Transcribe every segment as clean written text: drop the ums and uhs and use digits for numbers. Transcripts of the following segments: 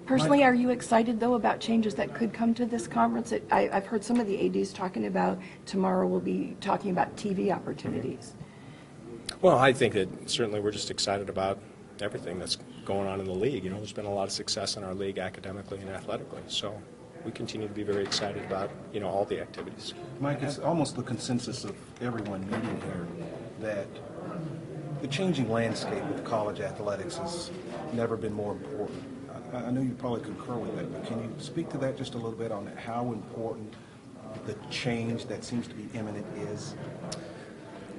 Personally, are you excited, though, about changes that could come to this conference? I've heard some of the ADs talking about tomorrow we'll be talking about TV opportunities. Well, I think that certainly we're just excited about everything that's going on in the league. You know, there's been a lot of success in our league academically and athletically, so we continue to be very excited about, you know, all the activities. Mike, it's almost the consensus of everyone meeting here that the changing landscape of college athletics has never been more important. I know you probably concur with that, but can you speak to that just a little bit on how important the change that seems to be imminent is?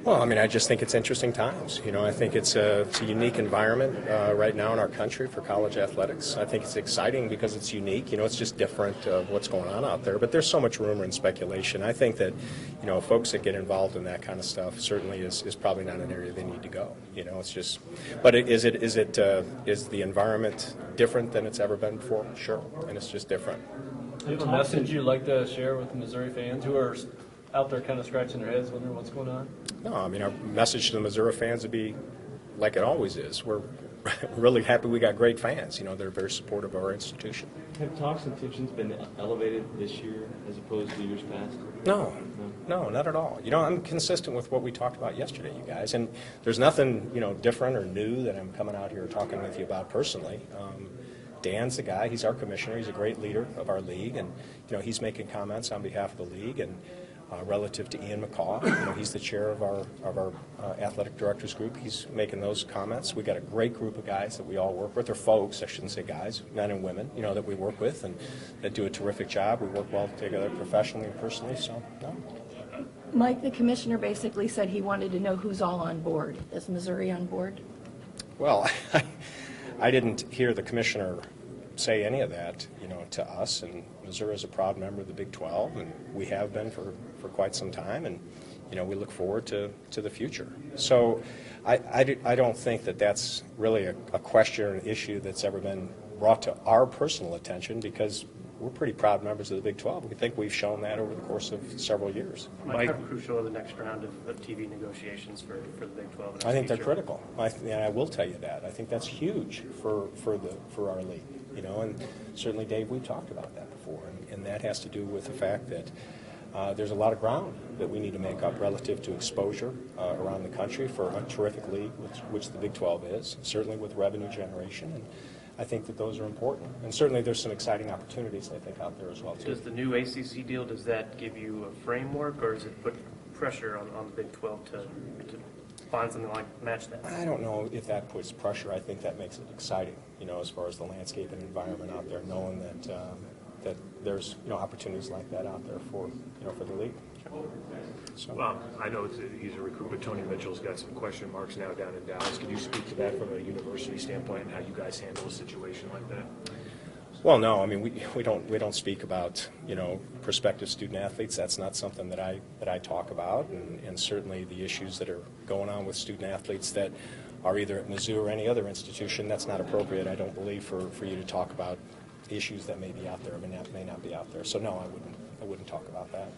Well, I mean, I just think it's interesting times. You know, I think it's a unique environment right now in our country for college athletics. I think it's exciting because it's unique. You know, it's just different of what's going on out there. But there's so much rumor and speculation. I think that, you know, folks that get involved in that kind of stuff certainly is probably not an area they need to go. You know, it's just. But is the environment different than it's ever been before? Sure, and it's just different. Do you have a message you'd like to share with Missouri fans who are out there kind of scratching their heads, wondering what's going on? No, I mean, our message to the Missouri fans would be like it always is. We're really happy we got great fans. You know, they're very supportive of our institution. Have talks and tensions been elevated this year as opposed to years past? No, not at all. You know, I'm consistent with what we talked about yesterday, you guys. And there's nothing, you know, different or new that I'm coming out here talking with you about personally. Dan's the guy. He's our commissioner. He's a great leader of our league. And, you know, he's making comments on behalf of the league. And relative to Ian McCaw, you know, he's the chair of our athletic directors group. He's making those comments. We got a great group of guys that we all work with, or folks, I shouldn't say guys, men and women, you know, that we work with and that do a terrific job. We work well together professionally and personally. So, no. Mike, the commissioner basically said he wanted to know who's all on board. Is Missouri on board? Well, I didn't hear the commissioner say any of that, you know, to us. And Missouri is a proud member of the Big 12, and we have been for quite some time, and you know, we look forward to the future. So I don't think that that's really a question or an issue that's ever been brought to our personal attention, because we're pretty proud members of the Big 12. We think we've shown that over the course of several years. Mike, how crucial are the next round of TV negotiations for the Big 12? I think they're critical. And I will tell you that. I think that's huge for our league. You know, and certainly, Dave, we've talked about that before, and that has to do with the fact that there's a lot of ground that we need to make up relative to exposure around the country for a terrific league, which the Big 12 is, certainly with revenue generation. And I think that those are important. And certainly there's some exciting opportunities, I think, out there as well, too. Does the new ACC deal, does that give you a framework, or does it put pressure on the Big 12 to find something like match that? I don't know if that puts pressure. I think that makes it exciting, you know, as far as the landscape and environment out there, knowing that there's, you know, opportunities like that out there for, you know, for the league. So. Well, I know he's a recruit, but Tony Mitchell's got some question marks now down in Dallas. Can you speak to that from a university standpoint and how you guys handle a situation like that? Well, no. I mean, we don't speak about, you know, prospective student athletes. That's not something that I talk about, and certainly the issues that are going on with student athletes that are either at Mizzou or any other institution. That's not appropriate, I don't believe, for you to talk about issues that may be out there or may not be out there. So no, I wouldn't talk about that.